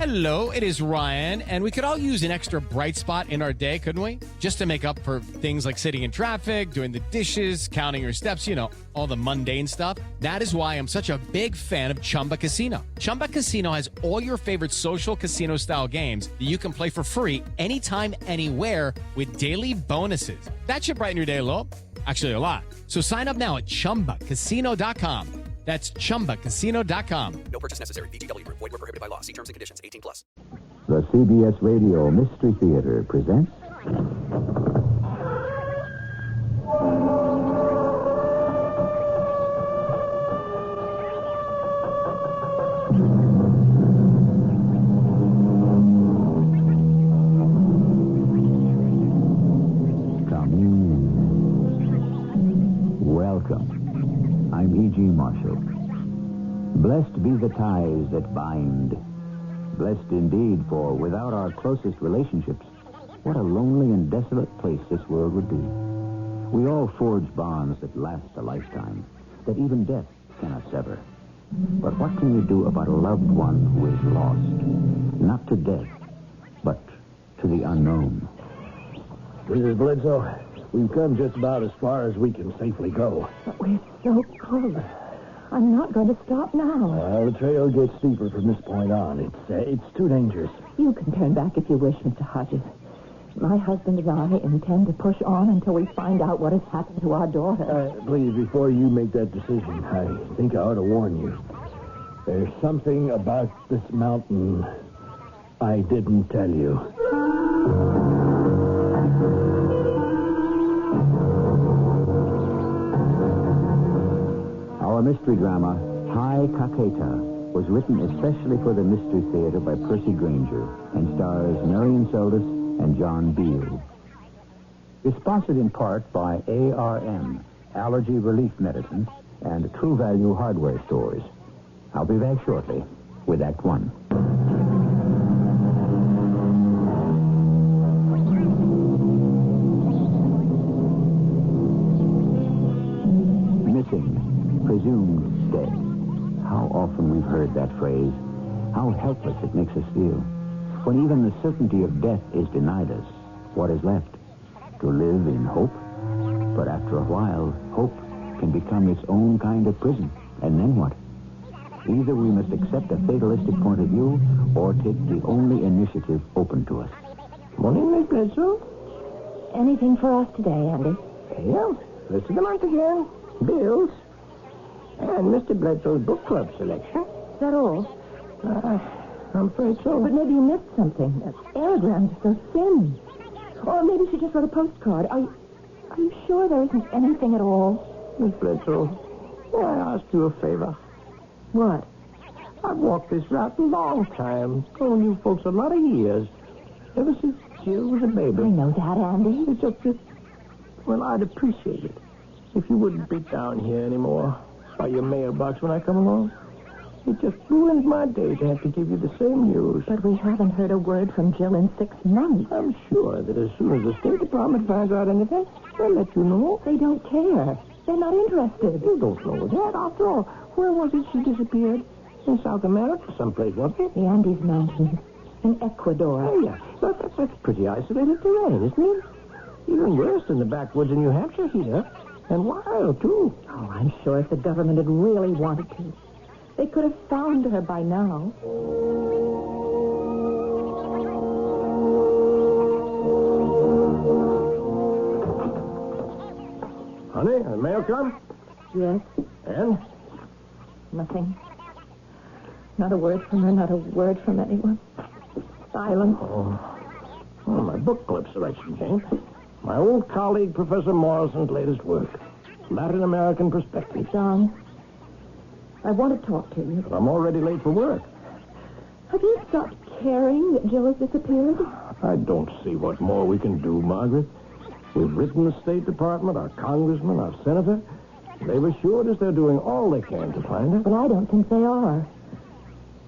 Hello, it is Ryan, and we could all use an extra bright spot in our day, couldn't we? Just to make up for things like sitting in traffic, doing the dishes, counting your steps, all the mundane stuff. That is why I'm such a big fan of Chumba Casino. Chumba Casino has all your favorite social casino-style games that you can play for free anytime, anywhere with daily bonuses. That should brighten your day a little. Actually, a lot. So sign up now at ChumbaCasino.com. That's ChumbaCasino.com. No purchase necessary. VGW Group. Void where prohibited by law. See terms and conditions. 18+. The CBS Radio Mystery Theater presents... Come in. Welcome. I'm E.G. Marshall. Blessed be the ties that bind. Blessed indeed, for without our closest relationships, what a lonely and desolate place this world would be. We all forge bonds that last a lifetime, that even death cannot sever. But what can you do about a loved one who is lost? Not to death, but to the unknown. Mrs. Bledsoe, we've come just about as far as we can safely go. But we're so close. I'm not going to stop now. Well, the trail gets steeper from this point on. It's too dangerous. You can turn back if you wish, Mr. Hodges. My husband and I intend to push on until we find out what has happened to our daughter. Please, before you make that decision, I think I ought to warn you. There's something about this mountain I didn't tell you. Our mystery drama, High Caqueta, was written especially for the Mystery Theater by Percy Granger and stars Marion Seldes and John Beale. It's sponsored in part by ARM, Allergy Relief Medicine, and True Value Hardware Stores. I'll be back shortly with Act One. Missing. Presumed dead. How often we've heard that phrase. How helpless it makes us feel. When even the certainty of death is denied us, what is left? To live in hope? But after a while, hope can become its own kind of prison. And then what? Either we must accept a fatalistic point of view or take the only initiative open to us. Morning, Miss Bledsoe. Anything for us today, Andy? Yeah, first of the month again. Bills. And Mr. Bledsoe's book club selection. Is that all? I'm afraid so. But maybe you missed something. Aerograms are so thin. Or maybe she just wrote a postcard. Are you sure there isn't anything at all? Miss Bledsoe, may I ask you a favor? What? I've walked this route a long time. Known you folks a lot of years. Ever since Jill was a baby. I know that, Andy. It's just that, well, I'd appreciate it if you wouldn't be down here anymore by your mailbox when I come along. It just ruins my day to have to give you the same news. But we haven't heard a word from Jill in 6 months. I'm sure that as soon as the State Department finds out anything, they'll let you know. They don't care. They're not interested. You don't know that. After all, where was it she disappeared? In South America, someplace, wasn't it? The Andes Mountains. In Ecuador. Oh, yeah. That's pretty isolated terrain, isn't it? Even worse than the backwoods in New Hampshire here. And wild, too. Oh, I'm sure if the government had really wanted to, they could have found her by now. Honey, the mail come? Yes. And? Nothing. Not a word from her, not a word from anyone. Silence. Oh, my book club selection, Jane. My old colleague, Professor Morrison's latest work. Latin American Perspective. John, I want to talk to you. But I'm already late for work. Have you stopped caring that Jill has disappeared? I don't see what more we can do, Margaret. We've written the State Department, our congressman, our senator. They've assured us they're doing all they can to find her. But I don't think they are.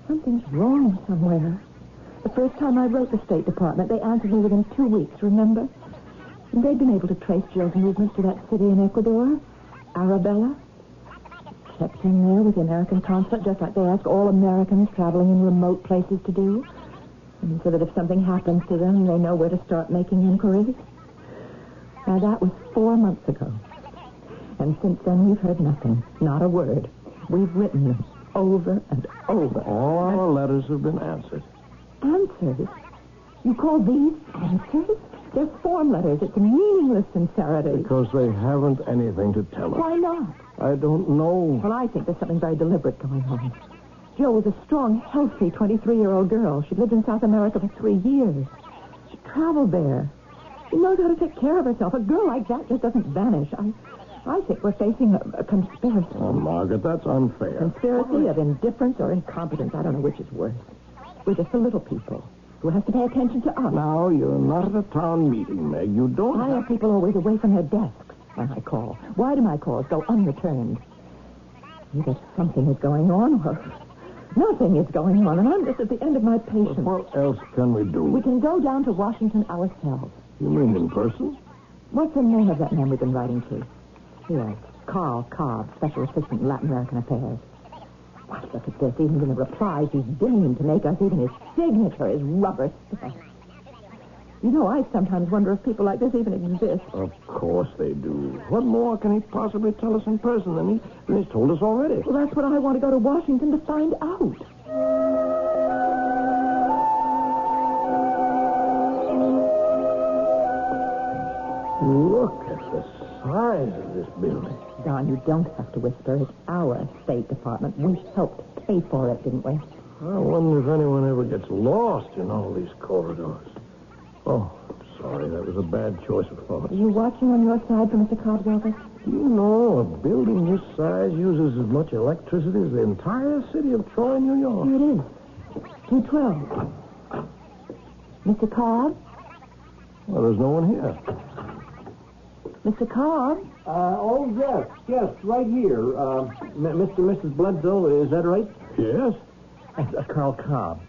Something's wrong somewhere. The first time I wrote the State Department, they answered me within 2 weeks, remember? And they'd been able to trace Jill's movements to that city in Ecuador, Arabella. Checked in there with the American consulate, just like they ask all Americans traveling in remote places to do. And so that if something happens to them, they know where to start making inquiries. Now, that was 4 months ago. And since then, we've heard nothing. Not a word. We've written them over and over. All our letters have been answered. Answers? You call these answers? They're form letters. It's meaningless sincerity. Because they haven't anything to tell us. Why not? I don't know. Well, I think there's something very deliberate going on. Jill was a strong, healthy 23-year-old girl. She'd lived in South America for 3 years. She traveled there. She knows how to take care of herself. A girl like that just doesn't vanish. I think we're facing a conspiracy. Oh, Margaret, that's unfair. Conspiracy of indifference or incompetence. I don't know which is worse. We're just the little people who have to pay attention to us. Now, you're not at a town meeting, Meg. You don't Why are people always away from their desks when I call? Why do my calls go unreturned? Either something is going on or nothing is going on, and I'm just at the end of my patience. What else can we do? We can go down to Washington ourselves. You mean in person? What's the name of that man we've been writing to? Yes, Carl Cobb, Special Assistant in Latin American Affairs. Why, look at this. Even in the replies he's deigned to make us, even his signature is rubber stuff. You know, I sometimes wonder if people like this even exist. Of course they do. What more can he possibly tell us in person than he's told us already? Well, that's what I want to go to Washington to find out. Look at the size of this building. Don, you don't have to whisper. It's our State Department. We helped pay for it, didn't we? I wonder if anyone ever gets lost in all these corridors. Oh, sorry, that was a bad choice of thought. Are you watching on your side for Mr. Cobb's office? Do you know a building this size uses as much electricity as the entire city of Troy, New York? Here it is. 212. Mr. Cobb? Well, there's no one here. Mr. Cobb? Yes, right here. Mr. and Mrs. Bledsoe, is that right? Yes? Carl Cobb.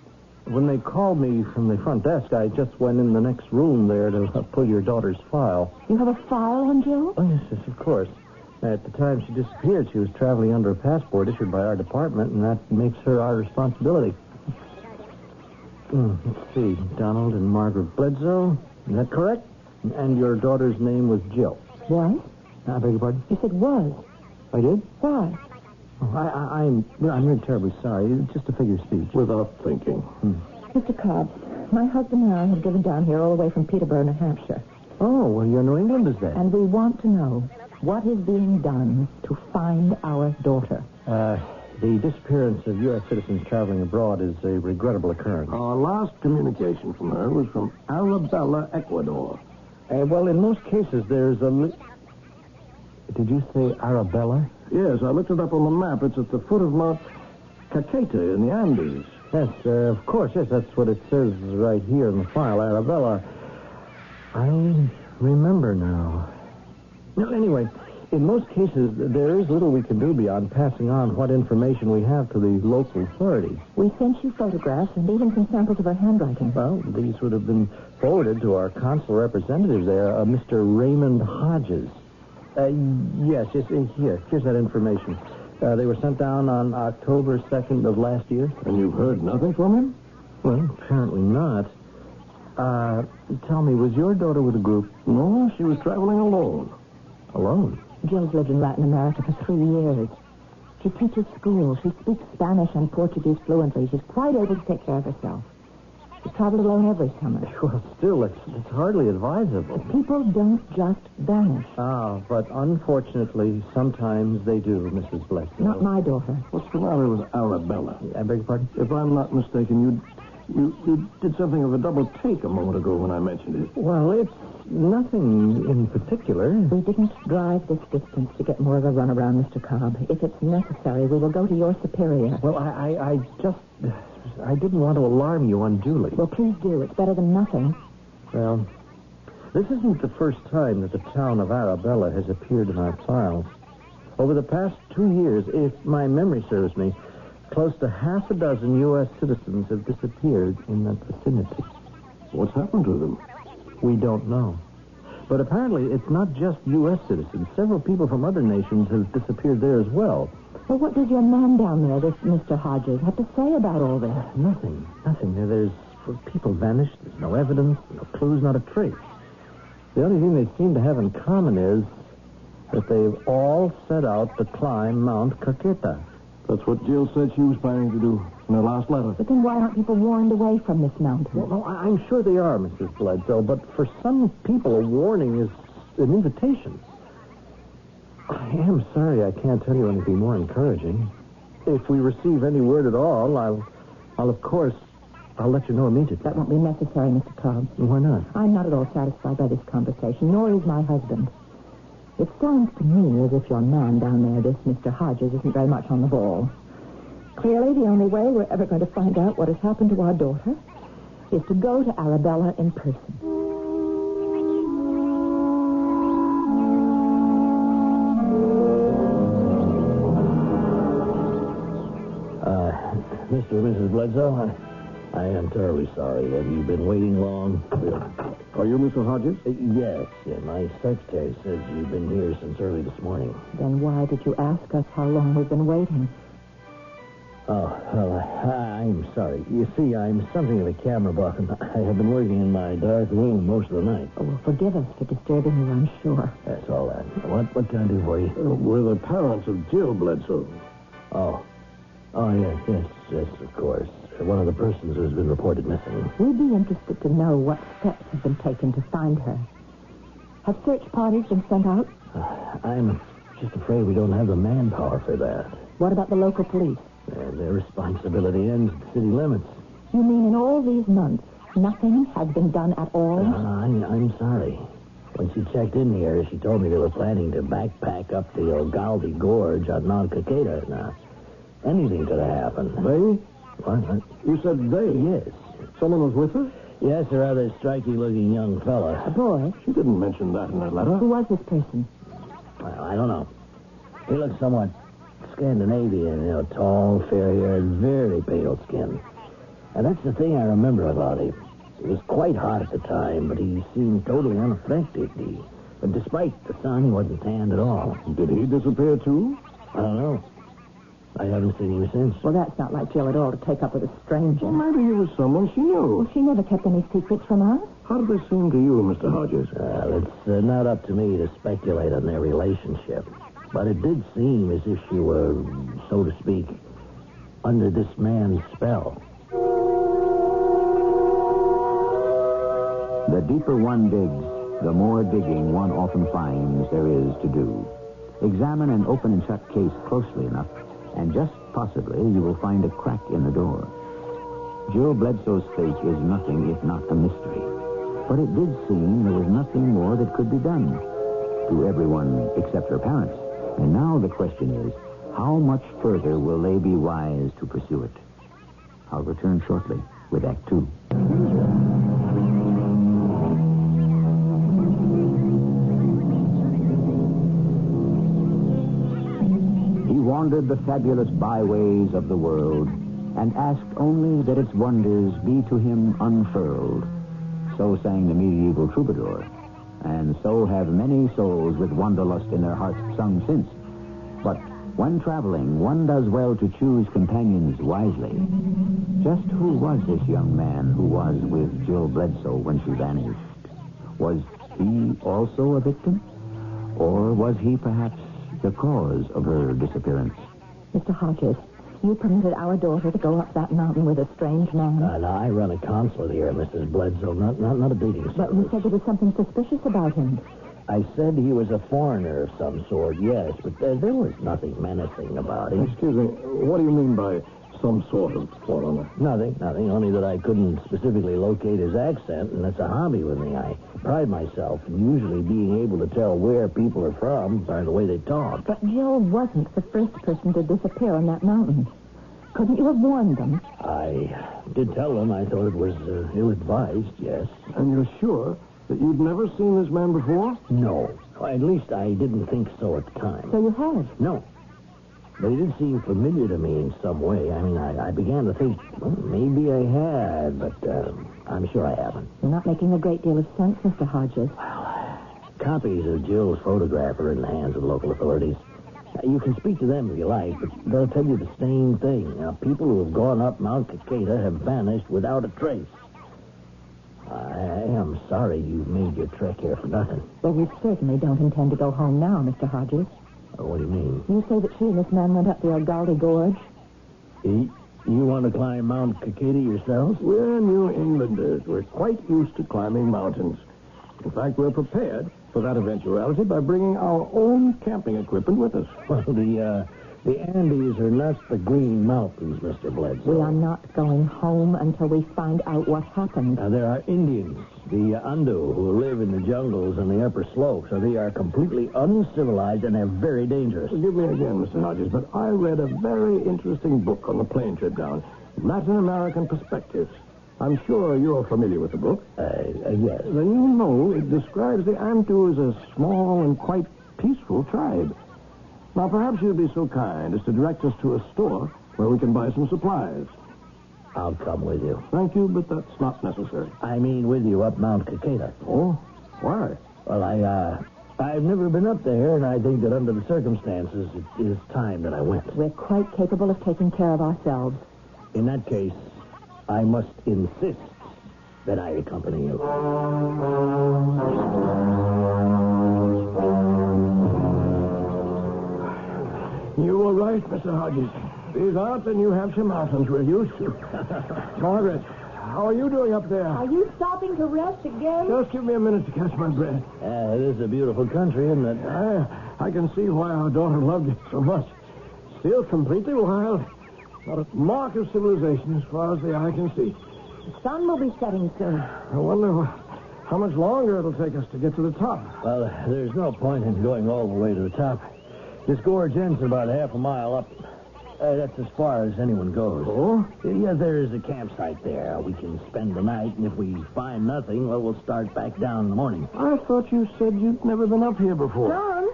When they called me from the front desk, I just went in the next room there to pull your daughter's file. You have a file on Jill? Oh, yes, of course. At the time she disappeared, she was traveling under a passport issued by our department, and that makes her our responsibility. Let's see. Donald and Margaret Bledsoe. Is that correct? And your daughter's name was Jill. What? I beg your pardon? You said was. I did? Why? Oh, I'm really terribly sorry. It's just a figure of speech. Without thinking. Mr. Cobb, my husband and I have driven down here all the way from Peterborough, New Hampshire. Oh, well, you're New England, is that? And we want to know what is being done to find our daughter. The disappearance of U.S. citizens traveling abroad is a regrettable occurrence. Our last communication from her was from Arabella, Ecuador. Well, in most cases, there's a... Did you say Arabella? Yes, I looked it up on the map. It's at the foot of Mount Caqueta in the Andes. Yes, of course, yes, that's what it says right here in the file, Arabella. I remember now. No, anyway, in most cases, there is little we can do beyond passing on what information we have to the local authorities. We sent you photographs and even some samples of her handwriting. Well, these would have been forwarded to our consular representative there, Mr. Raymond Hodges. Yes, here's that information. They were sent down on October 2nd of last year. And you've heard nothing from him? Well, apparently not. Tell me, was your daughter with a group? No, she was traveling alone. Alone? Jill's lived in Latin America for 3 years. She teaches school. She speaks Spanish and Portuguese fluently. She's quite able to take care of herself. She traveled alone every summer. Well, still, it's hardly advisable. People don't just vanish. But unfortunately, sometimes they do, Mrs. Bledsoe. Not my daughter. What's the matter with Arabella? I beg your pardon? If I'm not mistaken, you did something of a double take a moment ago when I mentioned it. Well, it's nothing in particular. We didn't drive this distance to get more of a runaround, Mr. Cobb. If it's necessary, we will go to your superior. Well, I didn't want to alarm you unduly. Well, please do. It's better than nothing. Well, this isn't the first time that the town of Arabella has appeared in our files. Over the past 2 years, if my memory serves me, close to half a dozen U.S. citizens have disappeared in that vicinity. What's happened to them? We don't know. But apparently it's not just U.S. citizens. Several people from other nations have disappeared there as well. Well, what does your man down there, this Mr. Hodges, have to say about all this? Nothing. There's People vanished. There's no evidence, no clues, not a trace. The only thing they seem to have in common is that they've all set out to climb Mount Caqueta. That's what Jill said she was planning to do in her last letter. But then why aren't people warned away from this mountain? Well, I'm sure they are, Mrs. Bledsoe, but for some people, a warning is an invitation. I am sorry I can't tell you anything more encouraging. If we receive any word at all, I'll of course, I'll let you know immediately. That won't be necessary, Mr. Cobb. Why not? I'm not at all satisfied by this conversation, nor is my husband. It sounds to me as if your man down there, this Mr. Hodges, isn't very much on the ball. Clearly, the only way we're ever going to find out what has happened to our daughter is to go to Arabella in person. Mr. and Mrs. Bledsoe, I am terribly sorry. Have you been waiting long? Are you Mr. Hodges? Yes. My secretary says you've been here since early this morning. Then why did you ask us how long we've been waiting? Oh, well, I'm sorry. You see, I'm something of a camera buff, and I have been working in my dark room most of the night. Oh, well, forgive us for disturbing you, I'm sure. That's all that. What can I do for you? We're the parents of Jill Bledsoe. Oh, yes, of course. One of the persons who's been reported missing. We'd be interested to know what steps have been taken to find her. Have search parties been sent out? I'm just afraid we don't have the manpower for that. What about the local police? Their responsibility ends at city limits. You mean in all these months, nothing has been done at all? I'm sorry. When she checked in here, she told me they were planning to backpack up the Ogaldi Gorge on Mount Caqueta. Now, anything could have happened. They? What? You said they? Yes. Someone was with her? Yes, a rather striking-looking young A fella. boy? She didn't mention that in her letter. Who was this person? Well, I don't know. He looked somewhat Scandinavian, tall, fair-haired, very pale skin. And that's the thing I remember about him. It was quite hot at the time, but he seemed totally unaffected. But despite the sun, he wasn't tanned at all. Did he disappear, too? I don't know. I haven't seen him since. Well, that's not like Jill at all to take up with a stranger. Well, maybe he was someone she knew. Well, she never kept any secrets from us. How did this seem to you, Mr. Hodges? It's not up to me to speculate on their relationship. But it did seem as if she were, so to speak, under this man's spell. The deeper one digs, the more digging one often finds there is to do. Examine an open and shut case closely enough, and just possibly you will find a crack in the door. Jill Bledsoe's fate is nothing if not a mystery. But it did seem there was nothing more that could be done to everyone except her parents. And now the question is, how much further will they be wise to pursue it? I'll return shortly with Act 2. He wandered the fabulous byways of the world and asked only that its wonders be to him unfurled. So sang the medieval troubadour. And so have many souls with wanderlust in their hearts sung since. But when traveling, one does well to choose companions wisely. Just who was this young man who was with Jill Bledsoe when she vanished? Was he also a victim? Or was he perhaps the cause of her disappearance? Mr. Hodges, you permitted our daughter to go up that mountain with a strange man. Now, I run a consulate here, Mrs. Bledsoe, not a dating service. But you said there was something suspicious about him. I said he was a foreigner of some sort, yes, but there was nothing menacing about him. Excuse me, what do you mean by some sort of foreigner? Nothing, only that I couldn't specifically locate his accent, and that's a hobby with me. I pride myself in usually being able to tell where people are from by the way they talk. But Jill wasn't the first person to disappear on that mountain. Couldn't you have warned them? I did tell them I thought it was ill-advised, yes. And you're sure that you'd never seen this man before? No. At least I didn't think so at the time. So you have? No. But he did seem familiar to me in some way. I mean, I began to think, well, maybe I had, but I'm sure I haven't. You're not making a great deal of sense, Mr. Hodges. Copies of Jill's photograph are in the hands of the local authorities. You can speak to them if you like, but they'll tell you the same thing. Now, people who have gone up Mount Caqueta have vanished without a trace. I'm sorry you made your trek here for nothing. Well, we certainly don't intend to go home now, Mr. Hodges. What do you mean? You say that she and this man went up the Algaldi Gorge? You want to climb Mount Caqueta yourselves? We're New Englanders. We're quite used to climbing mountains. In fact, we're prepared for that eventuality by bringing our own camping equipment with us. Well, the Andes are not the Green Mountains, Mr. Bledsoe. We are not going home until we find out what happened. Now, there are Indians, the Andu, who live in the jungles and the upper slopes, so they are completely uncivilized and they're very dangerous. Forgive me again, Mr. Hodges, but I read a very interesting book on the plane trip down, Latin American Perspectives. I'm sure you're familiar with the book. Yes. Then you know it describes the Antu as a small and quite peaceful tribe. Now, perhaps you'd be so kind as to direct us to a store where we can buy some supplies. I'll come with you. Thank you, but that's not necessary. I mean with you up Mount Caqueta. Oh? Why? Well, I've never been up there, and I think that under the circumstances, it is time that I went. We're quite capable of taking care of ourselves. In that case, I must insist that I accompany you. You were right, Mr. Hodges. These aren't the New Hampshire mountains we're used to. Margaret, how are you doing up there? Are you stopping to rest again? Just give me a minute to catch my breath. It is a beautiful country, isn't it? I can see why our daughter loved it so much. Still completely wild. Not a mark of civilization as far as the eye can see. The sun will be setting soon. I wonder how much longer it'll take us to get to the top. Well, there's no point in going all the way to the top. This gorge ends about half a mile up. That's as far as anyone goes. Oh? Yeah, there is a campsite there. We can spend the night, and if we find nothing, well, we'll start back down in the morning. I thought you said you'd never been up here before. John,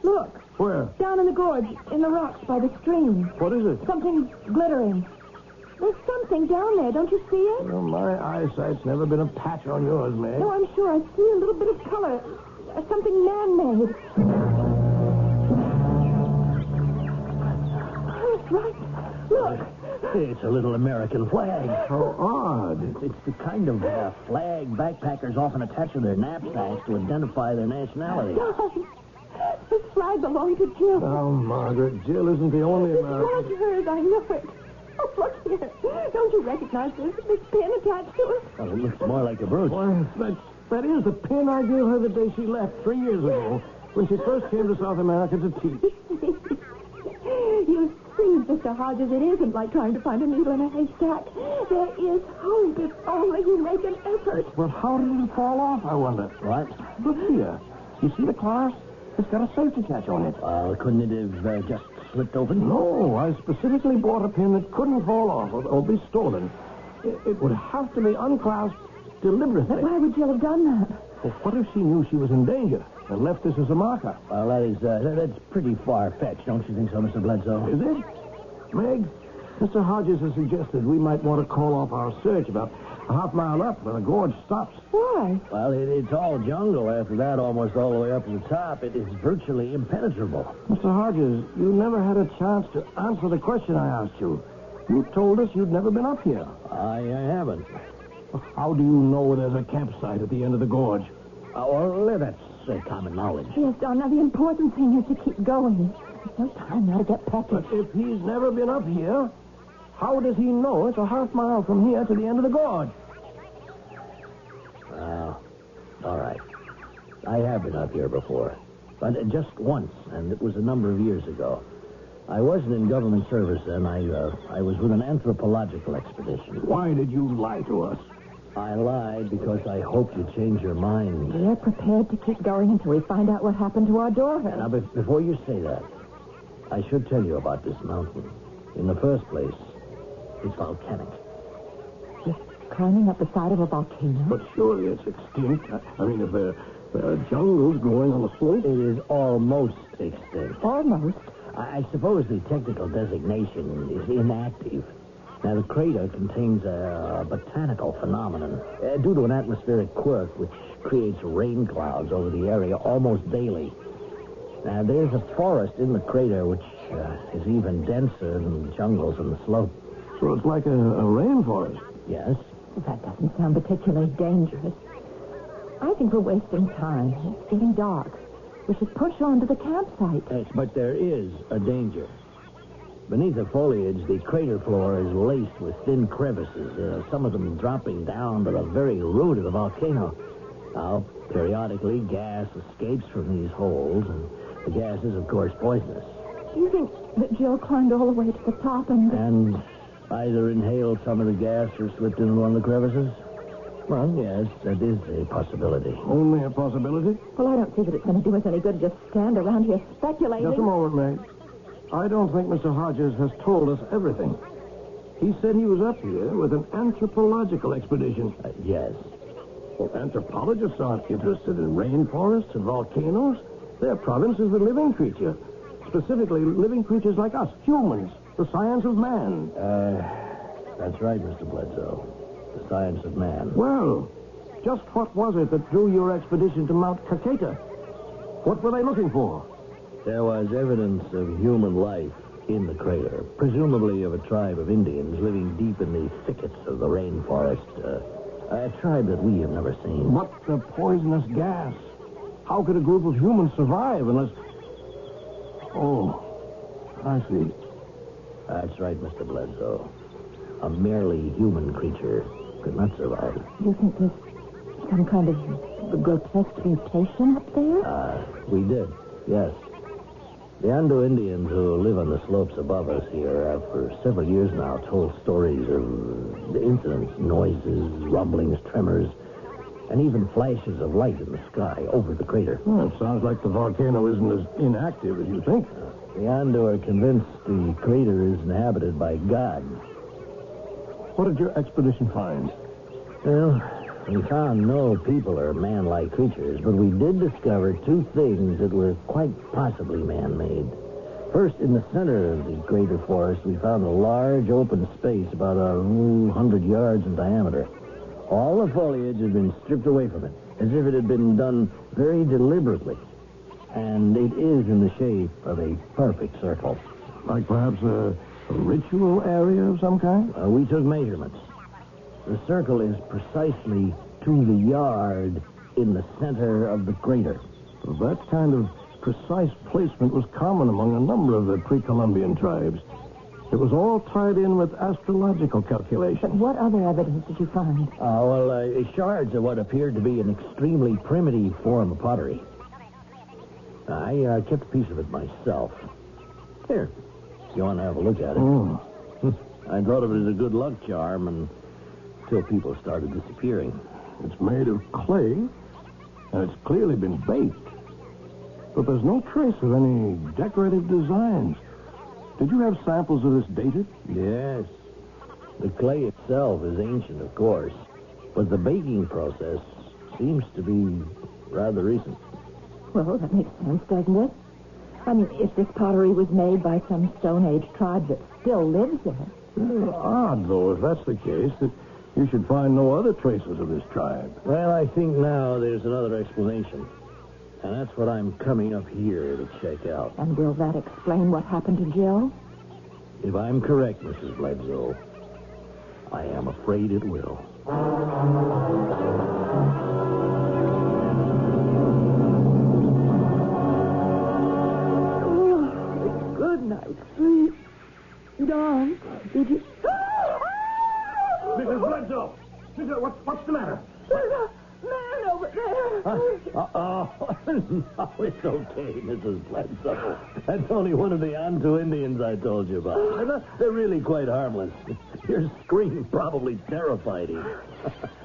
look. Where? Down in the gorge, in the rocks by the stream. What is it? Something glittering. There's something down there. Don't you see it? Well, my eyesight's never been a patch on yours, Meg. No, I'm sure. I see a little bit of color. Something man-made. That's right. Look. It's a little American flag. How odd. It's the kind of flag backpackers often attach to their knapsacks to identify their nationality. John, this flag belonged to Jill. Oh, Margaret, Jill isn't the only It American. was hers. I know it. Oh, look here. Don't you recognize this pin attached to it? Well, it looks more like a brooch. Why, that is the pin I gave her the day she left 3 years ago when she first came to South America to teach. You see, Mr. Hodges, it isn't like trying to find a needle in a haystack. There is hope if only you make an effort. Well, how did it fall off, I wonder? What? Look here. You see the clasp? It's got a safety catch on it. Well, couldn't it have just slipped open? No, I specifically bought a pin that couldn't fall off or be stolen. It would have to be unclasped deliberately. But why would Jill have done that? Well, what if she knew she was in danger and left this as a marker? Well, that's pretty far-fetched, don't you think so, Mr. Bledsoe? Is it? Meg, Mr. Hodges has suggested we might want to call off our search about a half mile up where the gorge stops. Why? Well, it's all jungle after that, almost all the way up to the top. It is virtually impenetrable. Mr. Hodges, you never had a chance to answer the question I asked you. You told us you'd never been up here. I haven't. How do you know there's a campsite at the end of the gorge? Well, that's common knowledge. Yes, Don, now the important thing is to keep going. There's no time now to get peckish. But if he's never been up here, how does he know it's a half mile from here to the end of the gorge? All right. I have been up here before, but just once, and it was a number of years ago. I wasn't in government service then. I was with an anthropological expedition. Why did you lie to us? I lied because I hoped you'd change your mind. We're prepared to keep going until we find out what happened to our daughter. Now, before you say that, I should tell you about this mountain. In the first place, it's volcanic. You're climbing up the side of a volcano? But surely it's extinct. I mean, if there are jungles growing on the slope. It is almost extinct. Almost. I suppose the technical designation is inactive. Now, the crater contains a botanical phenomenon due to an atmospheric quirk which creates rain clouds over the area almost daily. Now, there's a forest in the crater which is even denser than the jungles on the slope. So it's like a rainforest. Yes? Well, that doesn't sound particularly dangerous. I think we're wasting time. It's getting dark. We should push on to the campsite. Yes, but there is a danger. Beneath the foliage, the crater floor is laced with thin crevices, some of them dropping down to the very root of the volcano. Now, periodically, gas escapes from these holes, and the gas is, of course, poisonous. Do you think that Jill climbed all the way to the top And either inhaled some of the gas or slipped into one of the crevices? Well, yes, that is a possibility. Only a possibility? Well, I don't see that it's going to do us any good to just stand around here speculating. Just a moment, Meg. I don't think Mr. Hodges has told us everything. He said he was up here with an anthropological expedition. Yes. Well, anthropologists aren't interested in rainforests and volcanoes. Their province is the living creature. Specifically, living creatures like us, humans. The science of man. That's right, Mr. Bledsoe. The science of man. Well, just what was it that drew your expedition to Mount Caqueta? What were they looking for? There was evidence of human life in the crater, presumably of a tribe of Indians living deep in the thickets of the rainforest. A tribe that we have never seen. But the poisonous gas. How could a group of humans survive unless... Oh, I see. That's right, Mr. Bledsoe. A merely human creature could not survive. Do you think there's some kind of grotesque mutation up there? We did, yes. The Ando Indians who live on the slopes above us here have for several years now told stories of the incidents, noises, rumblings, tremors, and even flashes of light in the sky over the crater. Well, it sounds like the volcano isn't as inactive as you think. The Ando are convinced the crater is inhabited by God. What did your expedition find? Well, we found no people or man-like creatures, but we did discover two things that were quite possibly man-made. First, in the center of the crater forest, we found a large open space about 100 yards in diameter. All the foliage had been stripped away from it, as if it had been done very deliberately. And it is in the shape of a perfect circle. Like perhaps a ritual area of some kind? We took measurements. The circle is precisely to the yard in the center of the crater. Well, that kind of precise placement was common among a number of the pre-Columbian tribes. It was all tied in with astrological calculations. But what other evidence did you find? Shards of what appeared to be an extremely primitive form of pottery. I kept a piece of it myself. Here, if you want to have a look at it. Oh. I thought of it as a good luck charm until people started disappearing. It's made of clay, and it's clearly been baked. But there's no trace of any decorative designs. Did you have samples of this dated? Yes. The clay itself is ancient, of course, but the baking process seems to be rather recent. Well, that makes sense, doesn't it? I mean, if this pottery was made by some Stone Age tribe that still lives there. Odd, though, if that's the case, that you should find no other traces of this tribe. Well, I think now there's another explanation. And that's what I'm coming up here to check out. And will that explain what happened to Jill? If I'm correct, Mrs. Bledsoe, I am afraid it will. Oh, good night, sleep. Dawn, did you... Mrs. Bledsoe! What's the matter? There's a man over there. No, it's okay, Mrs. Bledsoe. That's only one of the Antu Indians I told you about. They're really quite harmless. Your scream probably terrified him.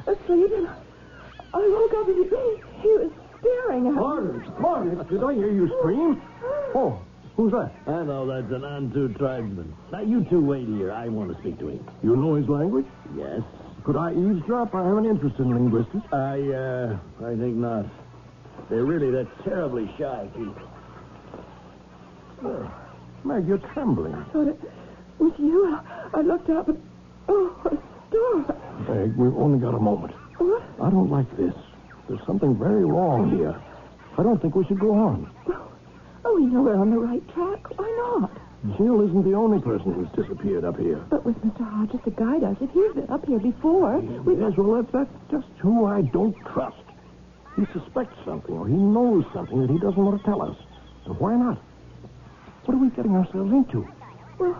Asleep, and I woke up and he was staring at me. Margaret, did I hear you scream? Oh, who's that? I know that's an Antu tribesman. Now, you two wait here. I want to speak to him. You know his language? Yes. Could I eavesdrop? I have an interest in linguistics. I think not. They're really that terribly shy people. Oh, Meg, you're trembling. I thought it was you. I looked up and... Oh, a star. Meg, we've only got a moment. What? I don't like this. There's something very wrong here. I don't think we should go on. Oh, we know we're on the right track. Why not? Jill isn't the only person who's disappeared up here. But with Mr. Hodges to guide us, if he's been up here before... Yes, well, that's just who I don't trust. He suspects something, or he knows something that he doesn't want to tell us. And why not? What are we getting ourselves into? Well,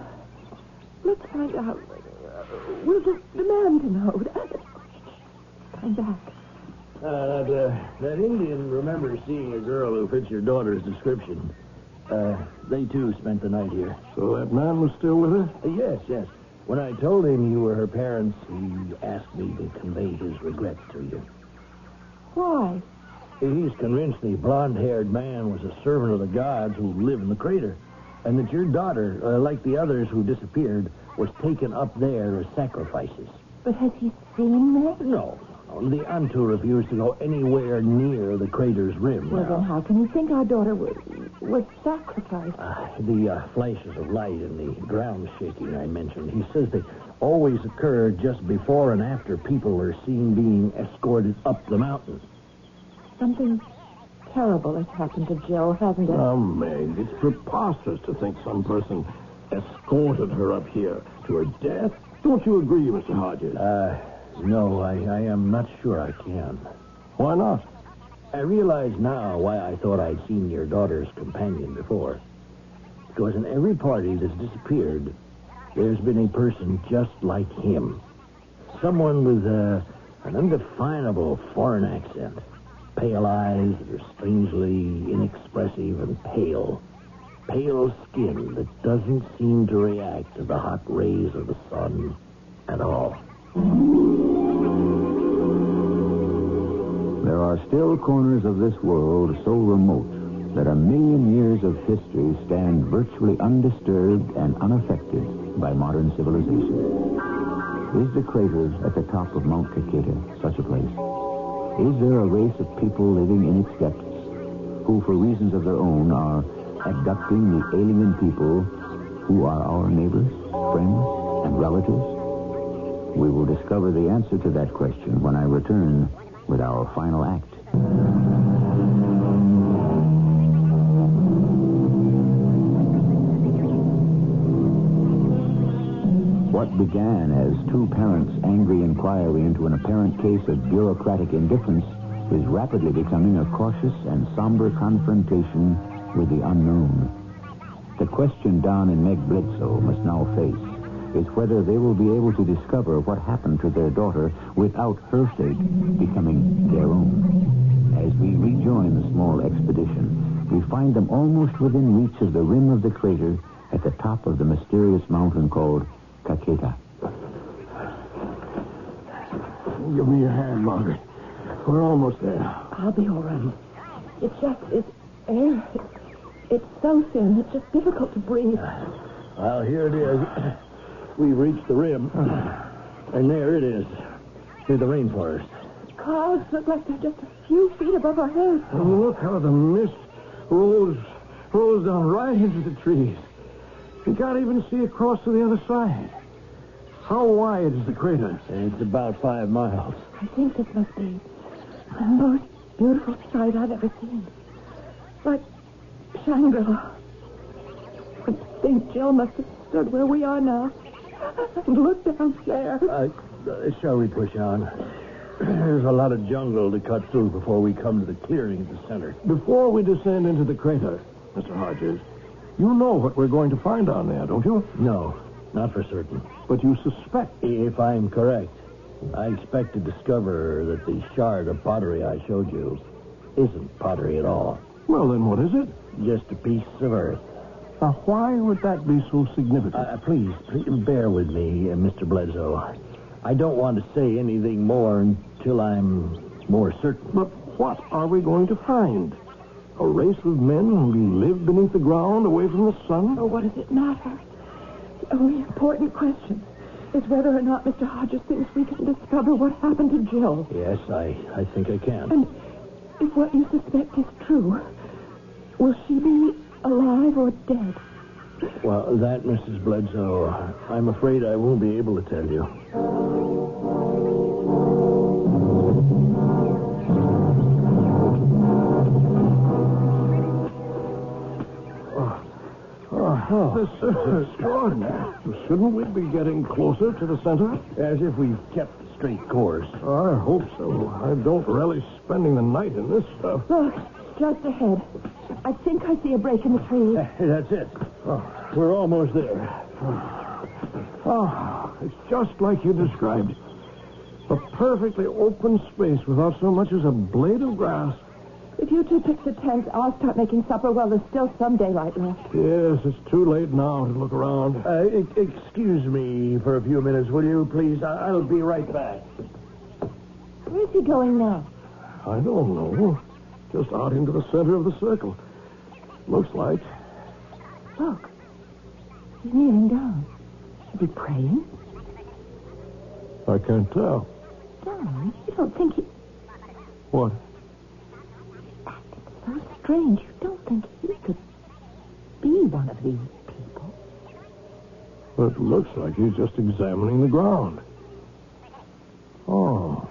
let's find out. We'll demand to know. Come back. That Indian remembers seeing a girl who fits your daughter's description. They, too, spent the night here. So that man was still with her? Yes. When I told him you were her parents, he asked me to convey his regrets to you. Why? He's convinced the blonde-haired man was a servant of the gods who live in the crater, and that your daughter, like the others who disappeared, was taken up there as sacrifices. But has he seen that? No. The Antu refused to go anywhere near the crater's rim. Well, then how can you think our daughter was sacrificed? The flashes of light and the ground shaking I mentioned, he says they always occur just before and after people are seen being escorted up the mountain. Something terrible has happened to Jill, hasn't it? Oh, Meg, it's preposterous to think some person escorted her up here to her death. Don't you agree, Mr. Hodges? No, I am not sure I can. Why not? I realize now why I thought I'd seen your daughter's companion before. Because in every party that's disappeared, there's been a person just like him. Someone with an undefinable foreign accent. Pale eyes that are strangely inexpressive and pale. Pale skin that doesn't seem to react to the hot rays of the sun at all. There are still corners of this world so remote that a million years of history stand virtually undisturbed and unaffected by modern civilization. Is the crater at the top of Mount Caqueta such a place? Is there a race of people living in its depths who, for reasons of their own, are abducting the alien people who are our neighbors, friends, and relatives? We will discover the answer to that question when I return with our final act. What began as two parents' angry inquiry into an apparent case of bureaucratic indifference is rapidly becoming a cautious and somber confrontation with the unknown. The question Don and Meg Bledsoe must now face is whether they will be able to discover what happened to their daughter without her fate becoming their own. As we rejoin the small expedition, we find them almost within reach of the rim of the crater at the top of the mysterious mountain called Caqueta. Give me your hand, Margaret. We're almost there. I'll be all right. It's air. It's so thin, it's just difficult to breathe. Well, here it is. We've reached the rim. And there it is. Through the rainforest. Clouds look like they're just a few feet above our heads. Oh, look how the mist rolls down right into the trees. You can't even see across to the other side. How wide is the crater? It's about 5 miles. I think this must be the most beautiful sight I've ever seen. Like Shangri-La. I think Jill must have stood where we are now. And look down there. Shall we push on? There's a lot of jungle to cut through before we come to the clearing at the center. Before we descend into the crater, Mr. Hodges, you know what we're going to find down there, don't you? No, not for certain. But you suspect. If I'm correct, I expect to discover that the shard of pottery I showed you isn't pottery at all. Well, then what is it? Just a piece of earth. Now, why would that be so significant? Please bear with me, Mr. Bledsoe. I don't want to say anything more until I'm more certain. But what are we going to find? A race of men who live beneath the ground, away from the sun? Oh, what does it matter? The only important question is whether or not Mr. Hodges thinks we can discover what happened to Jill. Yes, I think I can. And if what you suspect is true, will she be alive or dead? Well, that, Mrs. Bledsoe, I'm afraid I won't be able to tell you. This is extraordinary. Shouldn't we be getting closer to the center? As if we've kept straight course. I hope so. I don't relish spending the night in this stuff. Look, just ahead. I think I see a break in the trees. That's it. We're almost there. Oh, it's just like you described. A perfectly open space without so much as a blade of grass. If you two pitch the tents, I'll start making supper while there's still some daylight left. Yes, it's too late now to look around. Excuse me for a few minutes, will you, please? I'll be right back. Where's he going now? I don't know. Just out into the center of the circle. Looks like. Look. He's kneeling down. Is he praying? I can't tell. Darling, you don't think he... What? So strange. You don't think he could be one of these people? But it looks like he's just examining the ground. Oh.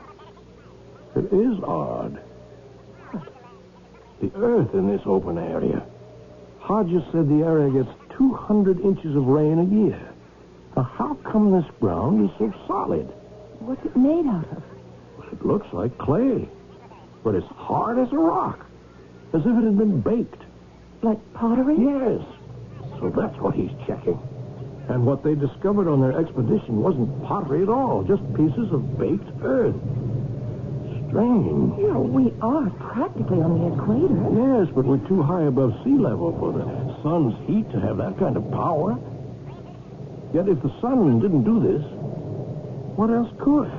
It is odd. The earth in this open area. Hodges said the area gets 200 inches of rain a year. Now, how come this ground is so solid? What's it made out of? It looks like clay, but it's hard as a rock, as if it had been baked. Like pottery? Yes. So that's what he's checking. And what they discovered on their expedition wasn't pottery at all, just pieces of baked earth. Strange. You know, we are practically on the equator. Yes, but we're too high above sea level for the sun's heat to have that kind of power. Yet if the sun didn't do this, what else could?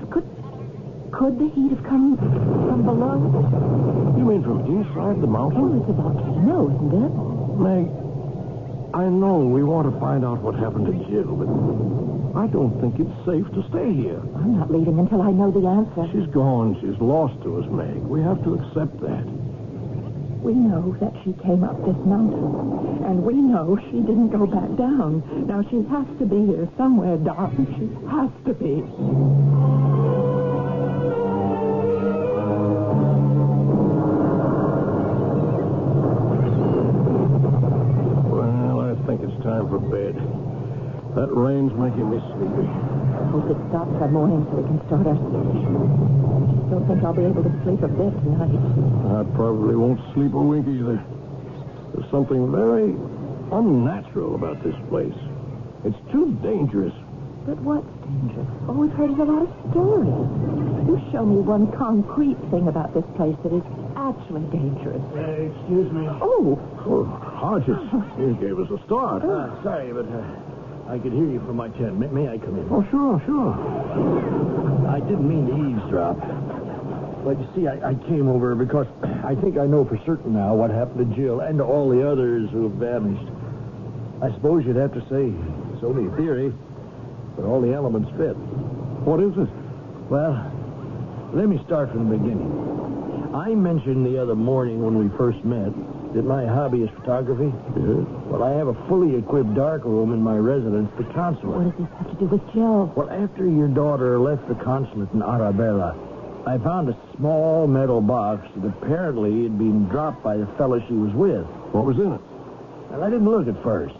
Could the heat have come from below? You mean from inside the mountain? Oh, it's a volcano, isn't it? Meg, I know we want to find out what happened to Jill, but I don't think it's safe to stay here. I'm not leaving until I know the answer. She's gone. She's lost to us, Meg. We have to accept that. We know that she came up this mountain, and we know she didn't go back down. Now, she has to be here somewhere, Doc. She has to be. Well, I think it's time for bed. That rain's making me sleepy. I hope it stops by morning so we can start our search. I just don't think I'll be able to sleep a bit tonight. I probably won't sleep a wink either. There's something very unnatural about this place. It's too dangerous. But what's dangerous? All we've heard is a lot of stories. You show me one concrete thing about this place that is actually dangerous. Excuse me. Oh! Oh, Hodges, you gave us a start. Sorry, but I could hear you from my tent. May I come in? Oh, sure. I didn't mean to eavesdrop. But you see, I came over because I think I know for certain now what happened to Jill and to all the others who have vanished. I suppose you'd have to say it's only a theory, but all the elements fit. What is it? Well, let me start from the beginning. I mentioned the other morning when we first met that my hobby is photography. Yes. Well, I have a fully equipped darkroom in my residence, the consulate. What does this have to do with Jill? Well, after your daughter left the consulate in Arabella, I found a small metal box that apparently had been dropped by the fellow she was with. What was in it? Well, I didn't look at first.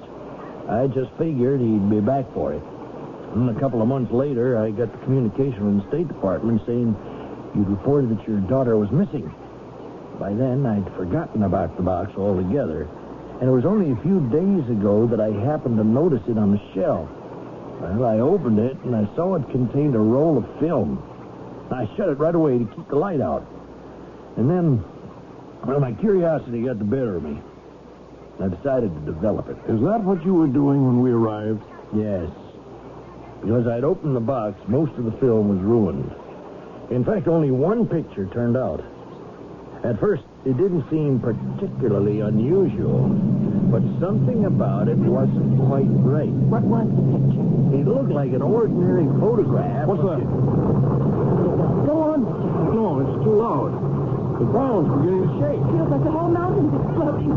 I just figured he'd be back for it. And a couple of months later, I got the communication from the State Department saying you'd reported that your daughter was missing. By then, I'd forgotten about the box altogether. And it was only a few days ago that I happened to notice it on the shelf. Well, I opened it, and I saw it contained a roll of film. I shut it right away to keep the light out. And then, well, my curiosity got the better of me. I decided to develop it. Is that what you were doing when we arrived? Yes. Because I'd opened the box, most of the film was ruined. In fact, only one picture turned out. At first, it didn't seem particularly unusual, but something about it wasn't quite right. What was the picture? It looked like an ordinary photograph. What's that? Go on, Mr. Holmes. No, it's too loud. The ground's beginning to shake. Feels like the whole mountain's exploding.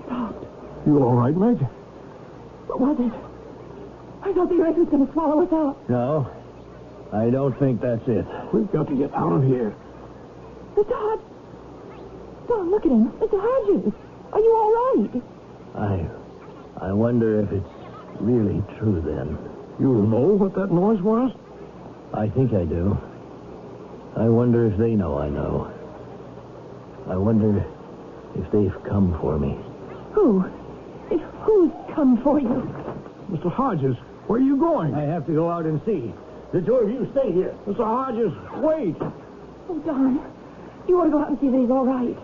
Stopped. You all right, Meg? What was it? I thought the earth was going to swallow us out. No, I don't think that's it. We've got to get out of here. Mr. Hodge. Don, look at him. Mr. Hodges. Are you all right? I wonder if it's really true then. You know what that noise was? I think I do. I wonder if they know I know. I wonder if they've come for me. Who? Who's come for you? Mr. Hodges, where are you going? I have to go out and see. The two of you stay here. Mr. Hodges, wait. Oh, Don. You ought to go out and see that he's all right.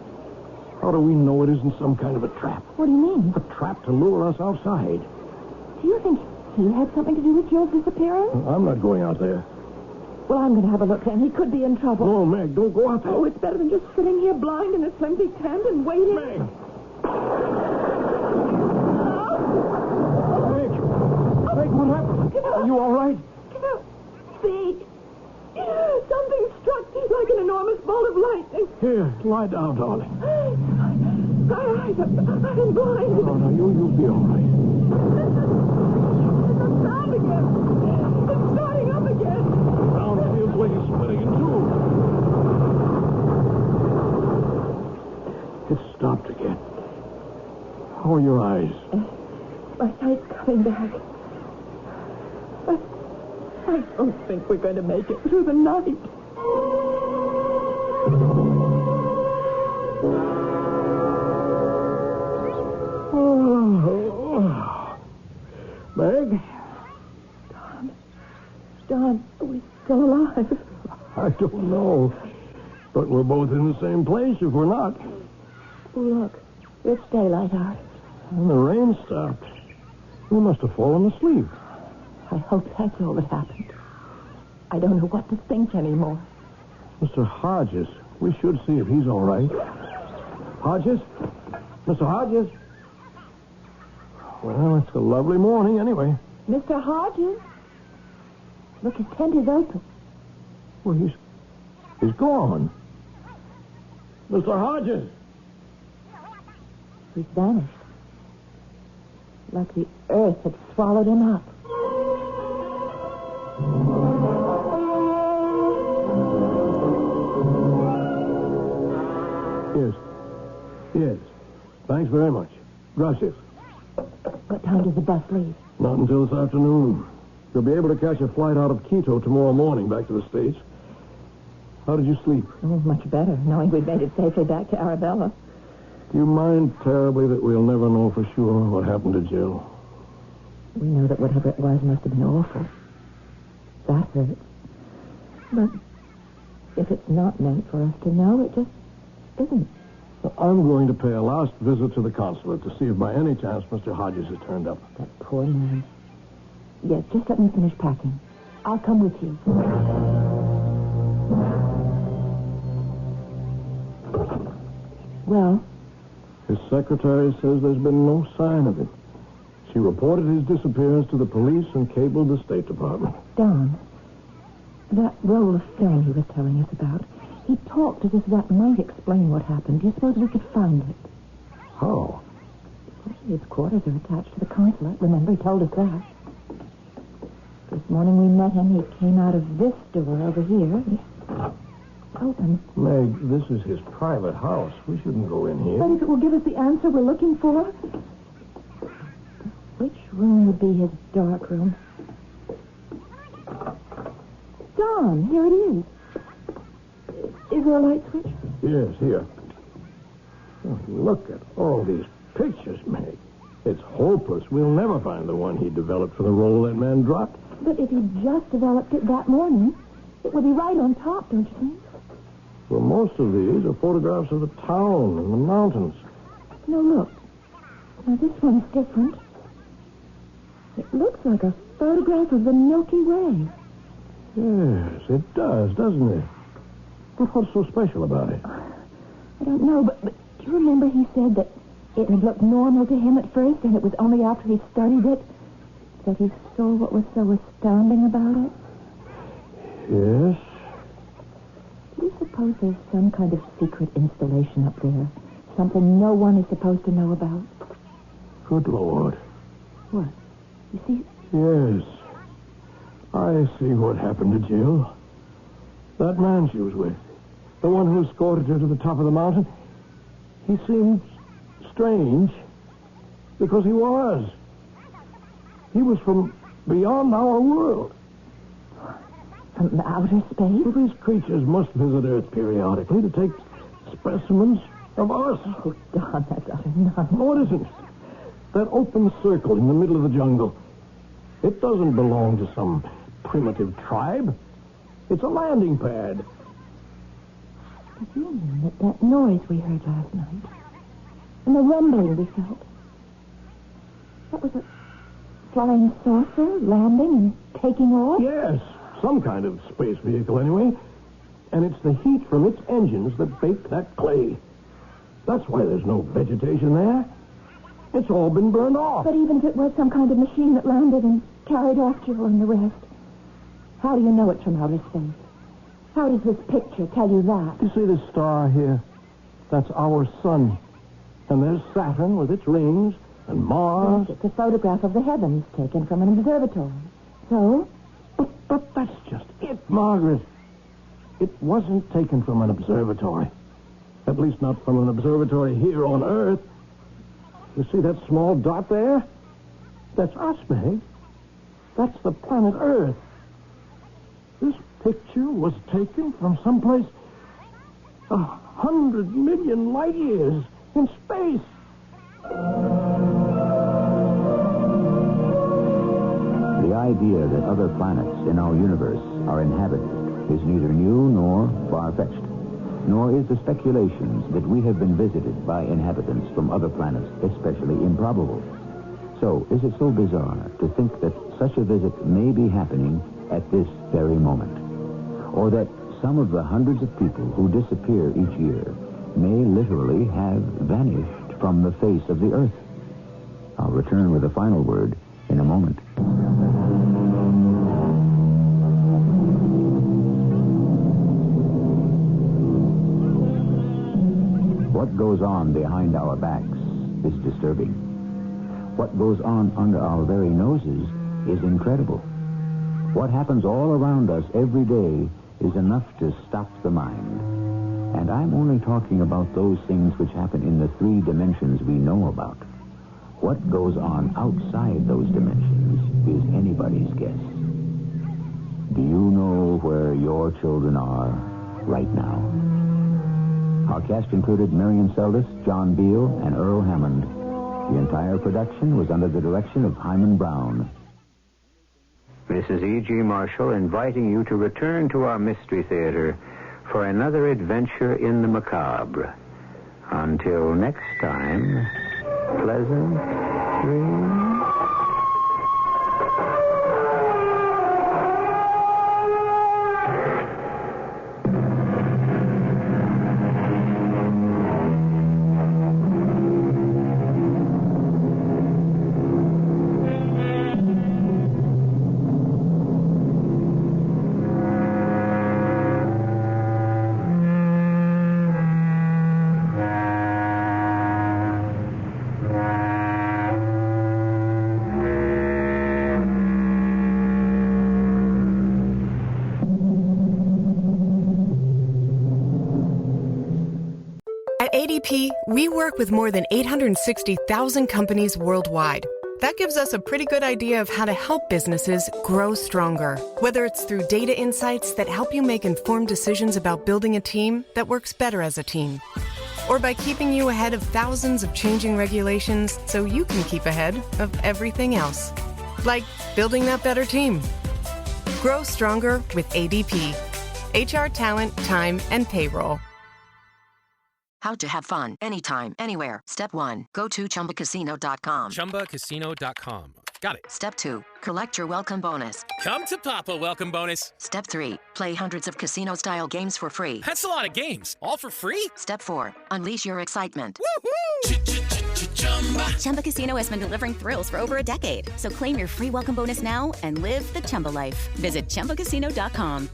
How do we know it isn't some kind of a trap? What do you mean? A trap to lure us outside. Do you think he had something to do with Jill's disappearance? I'm not going out there. Well, I'm going to have a look then. He could be in trouble. No, Meg, don't go out there. Oh, it's better than just sitting here blind in a flimsy tent and waiting. Meg! Oh. Meg! Meg, what happened? Are you all right? See? Something struck like an enormous bolt of lightning. Here, lie down, darling. My eyes have been blinded. No, you'll be all right. It's a sound again. It's starting up again. Ground feels like it's splitting in two. It stopped again. How are your eyes? My sight's coming back. I don't think we're going to make it through the night. Oh. Meg? Don, are we still alive? I don't know. But we're both in the same place if we're not. Oh, look. It's daylight out. And the rain stopped. We must have fallen asleep. I hope that's all that happened. I don't know what to think anymore. Mr. Hodges, we should see if he's all right. Hodges? Mr. Hodges? Well, it's a lovely morning anyway. Mr. Hodges? Look, his tent is open. Well, he's gone. Mr. Hodges! He's vanished. Like the earth had swallowed him up. Yes. Thanks very much. Gracias. What time does the bus leave? Not until this afternoon. You'll be able to catch a flight out of Quito tomorrow morning back to the States. How did you sleep? Oh, much better, knowing we'd made it safely back to Arabella. Do you mind terribly that we'll never know for sure what happened to Jill? We know that whatever it was must have been awful. That hurts. But if it's not meant for us to know, it just isn't. Well, I'm going to pay a last visit to the consulate to see if by any chance Mr. Hodges has turned up. That poor man. Yes, just let me finish packing. I'll come with you. Well? His secretary says there's been no sign of him. She reported his disappearance to the police and cabled the State Department. Don, that roll of film he was telling us about, he talked as if that might explain what happened. Do you suppose we could find it? How? His quarters are attached to the consulate. Remember, he told us that. This morning we met him. He came out of this door over here. Open. Meg, this is his private house. We shouldn't go in here. But if it will give us the answer we're looking for... Which room would be his dark room? Don, here it is. Is there a light switch? Yes, here. Oh, look at all these pictures, Meg. It's hopeless. We'll never find the one he developed for the role that man dropped. But if he just developed it that morning, it would be right on top, don't you think? Well, most of these are photographs of the town and the mountains. No, look. Now, this one's different. It looks like a photograph of the Milky Way. Yes, it does, doesn't it? But what's so special about it? I don't know, but do you remember he said that it had looked normal to him at first, and it was only after he studied it that he saw what was so astounding about it? Yes. Do you suppose there's some kind of secret installation up there? Something no one is supposed to know about? Good Lord. What? You see? Yes. I see what happened to Jill. That man she was with, the one who escorted her to the top of the mountain, he seemed strange because he was. He was from beyond our world. From outer space? These creatures must visit Earth periodically to take specimens of us. Oh, Don, that's utter nonsense. No, it isn't. That open circle in the middle of the jungle, it doesn't belong to some primitive tribe. It's a landing pad. Do you mean that noise we heard last night, and the rumbling we felt, that was a flying saucer landing and taking off? Yes, some kind of space vehicle anyway. And it's the heat from its engines that bake that clay. That's why there's no vegetation there. It's all been burned off. But even if it was some kind of machine that landed and carried off Joel and the rest, how do you know it's from outer space? How does this picture tell you that? You see this star here? That's our sun. And there's Saturn with its rings, and Mars. Yes, it's a photograph of the heavens taken from an observatory. So? But that's just it, Margaret. It wasn't taken from an observatory. At least not from an observatory here on Earth. You see that small dot there? That's us, Meg. That's the planet Earth. This picture was taken from someplace 100 million light years in space. The idea that other planets in our universe are inhabited is neither new nor far-fetched, nor is the speculations that we have been visited by inhabitants from other planets especially improbable. So, is it so bizarre to think that such a visit may be happening at this very moment? Or that some of the hundreds of people who disappear each year may literally have vanished from the face of the Earth? I'll return with a final word in a moment. What goes on behind our backs is disturbing. What goes on under our very noses is incredible. What happens all around us every day is enough to stop the mind. And I'm only talking about those things which happen in the 3 dimensions we know about. What goes on outside those dimensions is anybody's guess. Do you know where your children are right now? Our cast included Marion Seldes, John Beale, and Earl Hammond. The entire production was under the direction of Hyman Brown. This is E.G. Marshall inviting you to return to our Mystery Theater for another adventure in the macabre. Until next time, pleasant dreams. At ADP, we work with more than 860,000 companies worldwide. That gives us a pretty good idea of how to help businesses grow stronger. Whether it's through data insights that help you make informed decisions about building a team that works better as a team, or by keeping you ahead of thousands of changing regulations so you can keep ahead of everything else. Like building that better team. Grow stronger with ADP. HR, talent, time, and payroll. How to have fun anytime, anywhere. Step 1. Go to ChumbaCasino.com. ChumbaCasino.com. Got it. Step 2. Collect your welcome bonus. Come to Papa welcome bonus. Step 3. Play hundreds of casino-style games for free. That's a lot of games. All for free? Step 4. Unleash your excitement. Woohoo! Chumba Casino has been delivering thrills for over a decade. So claim your free welcome bonus now and live the Chumba life. Visit ChumbaCasino.com.